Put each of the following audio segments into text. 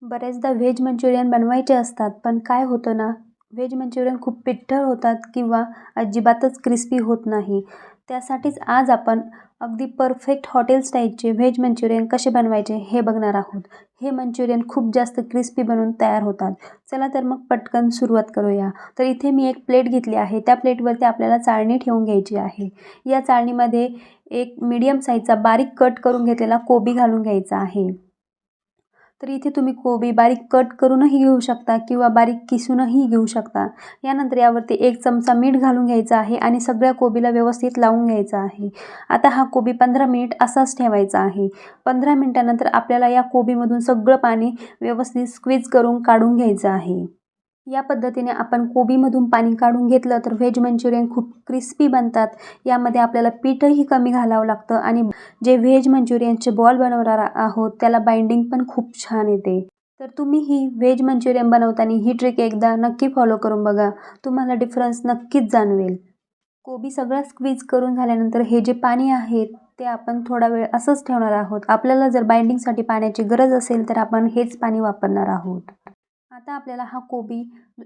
बऱ्याचदा veg Manchurian बनवायचे असतात, पण काय होतं ना, व्हेज मंचुरियन खूप पिठ्ठळ होतात किंवा अजिबातच क्रिस्पी होत नाही. त्यासाठीच आज आपण अगदी परफेक्ट हॉटेल स्टाईलचे व्हेज मंचुरियन कसे बनवायचे हे बघणार आहोत. हे मंचुरियन खूप जास्त क्रिस्पी बनून तयार होतात. चला तर मग पटकन सुरुवात करूया. तर इथे मी एक प्लेट घेतली आहे. त्या प्लेटवरती आपल्याला चाळणी ठेवून घ्यायची आहे. या चाळणीमध्ये एक मीडियम साईजचा बारीक कट करून घेतलेला कोबी घालून घ्यायचा आहे. तर इथे तुम्ही कोबी बारीक कट करूनही घेऊ शकता किंवा बारीक किसूनही घेऊ शकता. यानंतर यावरती 1 चमचा मीठ घालून घ्यायचं आहे आणि सगळ्या कोबीला व्यवस्थित लावून घ्यायचा आहे. आता हा कोबी 15 मिनिट असाच ठेवायचा आहे. 15 मिनिटानंतर आपल्याला या कोबीमधून सगळं पाणी व्यवस्थित स्क्वीज करून काढून घ्यायचं आहे. या पद्धतीने आपण कोबीमधून पाणी काढून घेतलं तर व्हेज मंचुरियन खूप क्रिस्पी बनतात. यामध्ये आपल्याला पीठही कमी घालावं लागतं आणि जे व्हेज मंचुरियनचे बॉल बनवणार आहोत त्याला बाइंडिंग पण खूप छान येते. तर तुम्ही ही व्हेज मंचुरियन बनवताना ही ट्रिक एकदा नक्की फॉलो करून बघा. तुम्हाला डिफरन्स नक्कीच जाणवेल. कोबी सगळा स्क्वीज करून झाल्यानंतर हे जे पाणी आहे ते आपण थोडा वेळ असंच ठेवणार आहोत. आपल्याला जर बाइंडिंगसाठी पाण्याची गरज असेल तर आपण हेच पाणी वापरणार आहोत. आता आपल्याला हा कोबी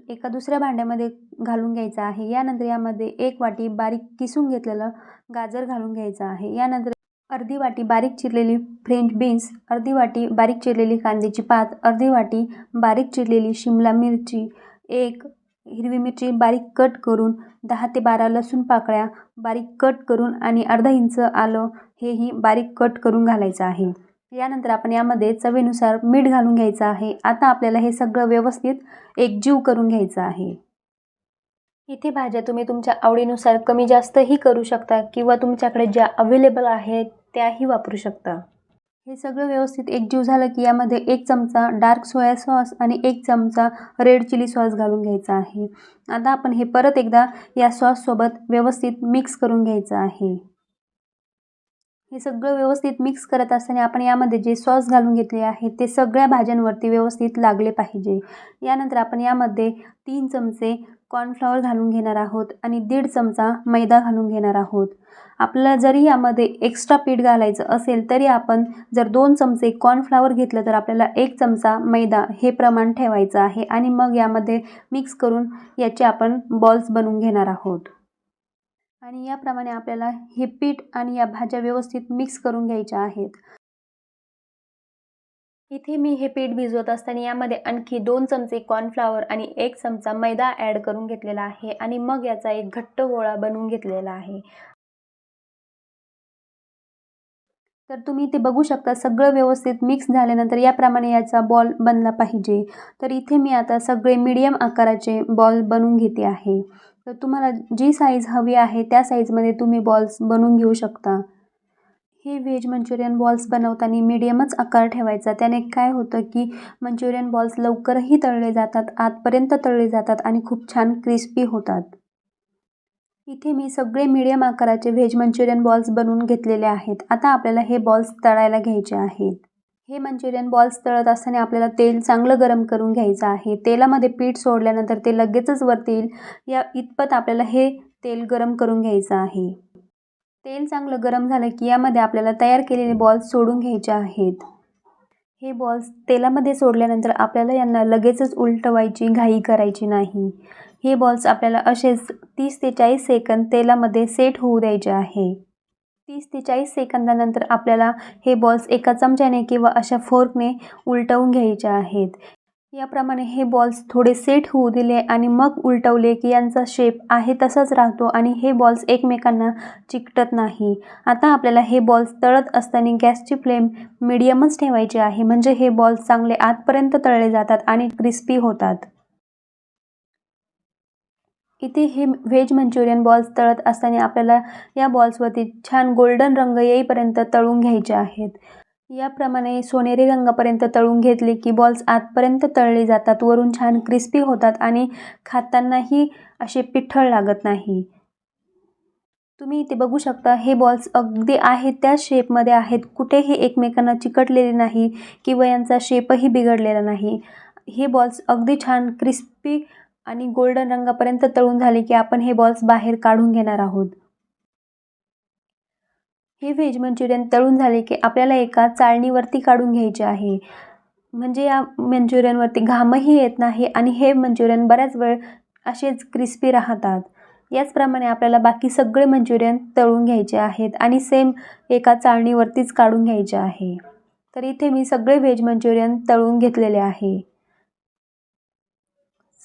एका दुसऱ्या भांड्यामध्ये घालून घ्यायचा आहे. यानंतर यामध्ये 1 वाटी बारीक किसून घेतलेलं गाजर घालून घ्यायचं आहे. यानंतर अर्धी वाटी बारीक चिरलेली फ्रेंच बीन्स, अर्धी वाटी बारीक चिरलेली कांद्याची पात, अर्धी वाटी बारीक चिरलेली शिमला मिरची, 1 हिरवी मिरची बारीक कट करून, 10 ते 12 लसूण पाकळ्या बारीक कट करून आणि अर्धा इंच आलं हेही बारीक कट करून घालायचं आहे. यानंतर आपण यामध्ये चवीनुसार मीठ घालून घ्यायचं आहे. आता आपल्याला हे सगळं व्यवस्थित एकजीव करून घ्यायचं आहे. इथे भाज्या तुम्ही तुमच्या आवडीनुसार कमी जास्तही करू शकता किंवा तुमच्याकडे ज्या अवेलेबल आहेत त्याही वापरू शकता. हे सगळं व्यवस्थित एकजीव झालं की यामध्ये 1 चमचा डार्क सोया सॉस आणि 1 चमचा रेड चिली सॉस घालून घ्यायचा आहे. आता आपण हे परत एकदा या सॉससोबत व्यवस्थित मिक्स करून घ्यायचं आहे. हे सगळं व्यवस्थित मिक्स करत असताना आपण यामध्ये जे सॉस घालून घेतले आहे ते सगळ्या भाज्यांवरती व्यवस्थित लागले पाहिजे. यानंतर आपण यामध्ये 3 चमचे कॉर्नफ्लॉवर घालून घेणार आहोत आणि 1.5 चमचा मैदा घालून घेणार आहोत. आपल्याला जरी यामध्ये एक्स्ट्रा पीठ घालायचं असेल तरी आपण जर 2 चमचे कॉर्नफ्लॉवर घेतलं तर आपल्याला 1 चमचा मैदा हे प्रमाण ठेवायचं आहे आणि मग यामध्ये मिक्स करून याचे आपण बॉल्स बनवून घेणार आहोत. आणि याप्रमाणे आपल्याला हे पीठ आणि या भाज्या व्यवस्थित मिक्स करून घ्यायच्या आहेत. इथे मी हे पीठ भिजवत असताना यामध्ये आणखी 2 चमचे कॉर्नफ्लॉवर आणि 1 चमचा मैदा ॲड करून घेतलेला आहे आणि मग याचा एक घट्ट गोळा बनवून घेतलेला आहे. तर तुम्ही ते बघू शकता सगळं व्यवस्थित मिक्स झाल्यानंतर याप्रमाणे याचा बॉल बनला पाहिजे. तर इथे मी आता सगळे मीडियम आकाराचे बॉल बनवून घेते आहे. तर तुम्हाला जी साईज हवी आहे त्या साईजमध्ये तुम्ही बॉल्स बनवून घेऊ शकता. हे व्हेज मंचुरियन बॉल्स बनवताना मीडियमच आकार ठेवायचा. त्याने काय होतं की मंचुरियन बॉल्स लवकरही तळले जातात, आतपर्यंत तळले जातात आणि खूप छान क्रिस्पी होतात. इथे मी सगळे मीडियम आकाराचे व्हेज मंचुरियन बॉल्स बनवून घेतलेले आहेत. आता आपल्याला हे बॉल्स तळायला घ्यायचे आहेत. हे मंचुरियन बॉल्स तळत असताना आपल्याला तेल चांगलं गरम करून घ्यायचं आहे. तेलामध्ये पीठ सोडल्यानंतर ते लगेचच वरती येईल या इतपत आपल्याला हे तेल गरम करून घ्यायचं आहे. तेल चांगलं गरम झालं की यामध्ये आपल्याला तयार केलेले बॉल्स सोडून घ्यायचे आहेत. हे बॉल्स तेलामध्ये सोडल्यानंतर आपल्याला यांना लगेचच उलटवायची घाई करायची नाही. हे बॉल्स आपल्याला असेच 30 ते 40 सेकंद तेलामध्ये सेट होऊ द्यायचे आहे. 30 ते 40 सेकंदानंतर आपल्याला हे बॉल्स एका चमच्याने किंवा अशा फोर्कने उलटवून घ्यायचे आहेत. याप्रमाणे हे बॉल्स थोडे सेट होऊ दिले आणि मग उलटवले की यांचा शेप आहे तसाच राहतो आणि हे बॉल्स एकमेकांना चिकटत नाही. आता आपल्याला हे बॉल्स तळत असताना गॅसची फ्लेम मीडियमच ठेवायची आहे, म्हणजे हे बॉल्स चांगले आतपर्यंत तळले जातात आणि क्रिस्पी होतात. इथे हे व्हेज मंचुरियन बॉल्स तळत असताना आपल्याला या बॉल्सवरती छान गोल्डन रंग येईपर्यंत तळून घ्यायचे आहेत. याप्रमाणे सोनेरी रंगापर्यंत तळून घेतले की बॉल्स आतपर्यंत तळले जातात, वरून छान क्रिस्पी होतात आणि खातानाही असे पिठळ लागत नाही. तुम्ही इथे बघू शकता हे बॉल्स अगदी आहेत त्या शेपमध्ये आहेत, कुठेही एकमेकांना चिकटलेले नाही किंवा यांचा शेपही बिघडलेला नाही. हे बॉल्स अगदी छान क्रिस्पी आणि गोल्डन रंगापर्यंत तळून झाले की आपण हे बॉल्स बाहेर काढून घेणार आहोत. हे व्हेज मंचुरियन तळून झाले की आपल्याला एका चाळणीवरती काढून घ्यायचे आहे. म्हणजे या मंचुरियनवरती घामही येत नाही आणि हे मंचुरियन बऱ्याच वेळ असेच क्रिस्पी राहतात. याचप्रमाणे आपल्याला बाकी सगळे मंचुरियन तळून घ्यायचे आहेत आणि सेम एका चाळणीवरतीच काढून घ्यायचे आहे. तर इथे मी सगळे व्हेज मंचुरियन तळून घेतलेले आहे.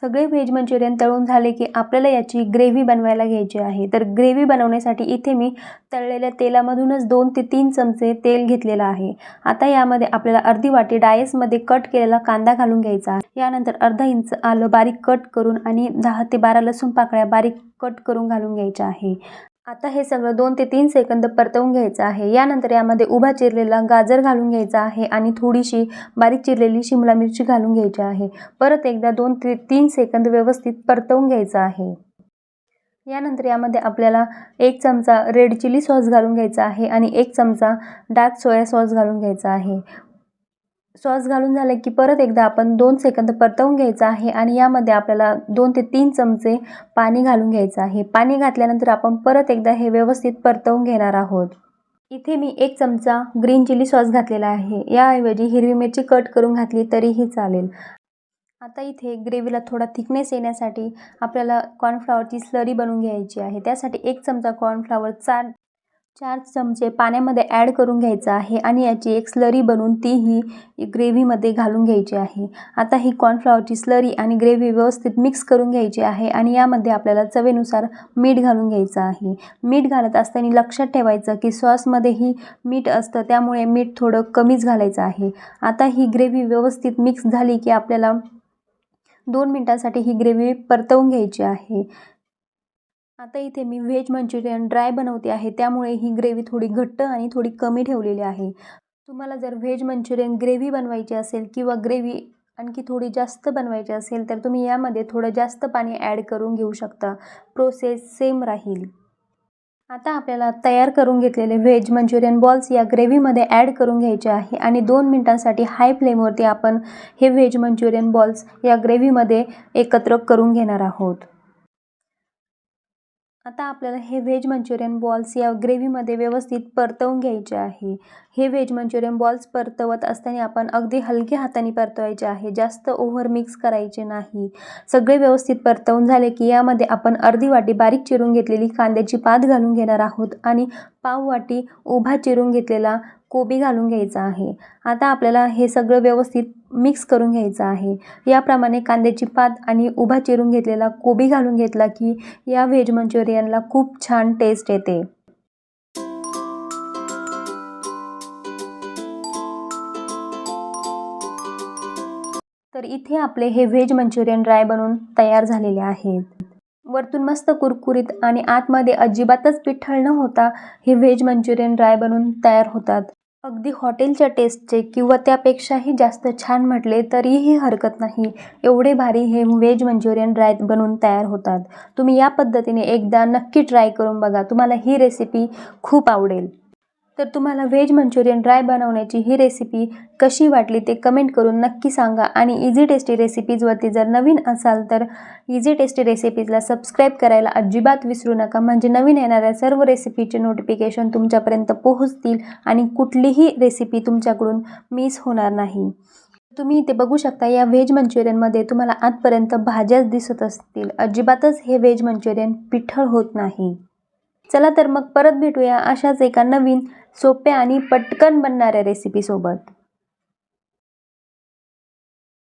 सगळे व्हेज मंचुरियन तळून झाले की आपल्याला याची ग्रेव्ही बनवायला घ्यायची आहे. तर ग्रेव्ही बनवण्यासाठी इथे मी तळलेल्या तेलामधूनच 2 ते 3 चमचे तेल घेतलेलं आहे. आता यामध्ये आपल्याला अर्धी वाटी डायसमध्ये कट केलेला कांदा घालून घ्यायचा आहे. यानंतर अर्धा इंच आलं बारीक कट करून आणि 10 ते 12 लसूण पाकळ्या बारीक कट करून घालून घ्यायच्या आहे. आता हे सगळं 2 ते 3 सेकंद परतवून घ्यायचं आहे. यानंतर यामध्ये उभा चिरलेला गाजर घालून घ्यायचा आहे आणि थोडीशी बारीक चिरलेली शिमला मिरची घालून घ्यायची आहे. परत एकदा 2 ते 3 सेकंद व्यवस्थित परतवून घ्यायचं आहे. यानंतर यामध्ये आपल्याला 1 चमचा रेड चिली सॉस घालून घ्यायचा आहे आणि 1 चमचा डार्क सोया सॉस घालून घ्यायचा आहे. सॉस घालून झालं की परत एकदा आपण 2 सेकंद परतवून घ्यायचं आहे आणि यामध्ये आपल्याला 2 ते 3 चमचे पाणी घालून घ्यायचं आहे. पाणी घातल्यानंतर आपण परत एकदा हे व्यवस्थित परतवून घेणार आहोत. इथे मी 1 चमचा ग्रीन चिली सॉस घातलेला आहे. याऐवजी हिरवी मिरची कट करून घातली तरीही चालेल. आता इथे ग्रेव्हीला थोडा थिकनेस येण्यासाठी आपल्याला कॉर्नफ्लॉवरची स्लरी बनवून घ्यायची आहे. त्यासाठी 1 चमचा कॉर्नफ्लॉवर 4 चमचे पाण्यामध्ये ॲड करून घ्यायचं आहे आणि याची एक स्लरी बनवून तीही ग्रेव्हीमध्ये घालून घ्यायची आहे. आता ही कॉर्नफ्लॉवरची स्लरी आणि ग्रेव्ही व्यवस्थित मिक्स करून घ्यायची आहे आणि यामध्ये आपल्याला चवीनुसार मीठ घालून घ्यायचं आहे. मीठ घालत असताना लक्षात ठेवायचं की सॉसमध्येही मीठ असतं, त्यामुळे मीठ थोडं कमीच घालायचं आहे. आता ही ग्रेव्ही व्यवस्थित मिक्स झाली की आपल्याला 2 मिनिटांसाठी ही ग्रेव्ही परतवून घ्यायची आहे. आता इथे मी व्हेज मंचुरियन ड्राय बनवते आहे, त्यामुळे ही ग्रेव्ही थोडी घट्ट आणि थोडी कमी ठेवलेली आहे. तुम्हाला जर व्हेज मंचुरियन ग्रेव्ही बनवायची असेल किंवा ग्रेव्ही आणखी थोडी जास्त बनवायची असेल तर तुम्ही यामध्ये थोडं जास्त पाणी ॲड करून घेऊ शकता. प्रोसेस सेम राहील. आता आपल्याला तयार करून घेतलेले व्हेज मंचुरियन बॉल्स या ग्रेव्हीमध्ये ॲड करून घ्यायचे आहे आणि 2 मिनिटांसाठी हाय फ्लेमवरती आपण हे व्हेज मंचुरियन बॉल्स या ग्रेव्हीमध्ये एकत्र करून घेणार आहोत. आता आपल्याला हे व्हेज मंचुरियन बॉल्स या ग्रेव्हीमध्ये व्यवस्थित परतवून घ्यायचे आहे. हे व्हेज मंचुरियन बॉल्स परतवत असताना आपण अगदी हलक्या हाताने परतवायचे आहे, जास्त ओव्हर मिक्स करायचे नाही. सगळे व्यवस्थित परतवून झाले की यामध्ये आपण अर्धी वाटी बारीक चिरून घेतलेली कांद्याची पात घालून घेणार आहोत आणि पाव वाटी उभा चिरून घेतलेला कोबी घालून घ्यायचा आहे. आता आपल्याला हे सगळं व्यवस्थित मिक्स करून घ्यायचं आहे. याप्रमाणे कांद्याची पात आणि उभा चिरून घेतलेला कोबी घालून घेतला की या व्हेज मंचुरियनला खूप छान टेस्ट येते. तर इथे आपले हे व्हेज मंचुरियन ड्राय बनवून तयार झालेले आहेत. वरतून मस्त कुरकुरीत आणि आतमध्ये अजिबातच पिठळ न होता हे व्हेज मंचुरियन ड्राय बनवून तयार होतात. अगदी हॉटेलच्या टेस्टचे किंवा त्यापेक्षाही जास्त छान म्हटले तरीही हरकत नाही. एवढे भारी हे व्हेज मंचुरियन ड्राय बनवून तयार होतात. तुम्ही या पद्धतीने एकदा नक्की ट्राय करून बघा. तुम्हाला ही रेसिपी खूप आवडेल. तर तुम्हाला व्हेज मंचुरियन ड्राय बनवण्याची ही रेसिपी कशी वाटली ते कमेंट करून नक्की सांगा आणि इझी टेस्टी रेसिपीजवरती जर नवीन असाल तर इझी टेस्टी रेसिपीजला सबस्क्राईब करायला अजिबात विसरू नका, म्हणजे नवीन येणाऱ्या सर्व रेसिपीचे नोटिफिकेशन तुमच्यापर्यंत पोहोचतील आणि कुठलीही रेसिपी तुमच्याकडून मिस होणार नाही. तुम्ही इथे बघू शकता या व्हेज मंचुरियनमध्ये तुम्हाला आतपर्यंत भाज्याच दिसत असतील. अजिबातच हे व्हेज मंचुरियन पिठळ होत नाही. चला तर मग परत भेटूया अशाच एका नवीन सोप्या आणि पटकन बनणाऱ्या रेसिपीसोबत.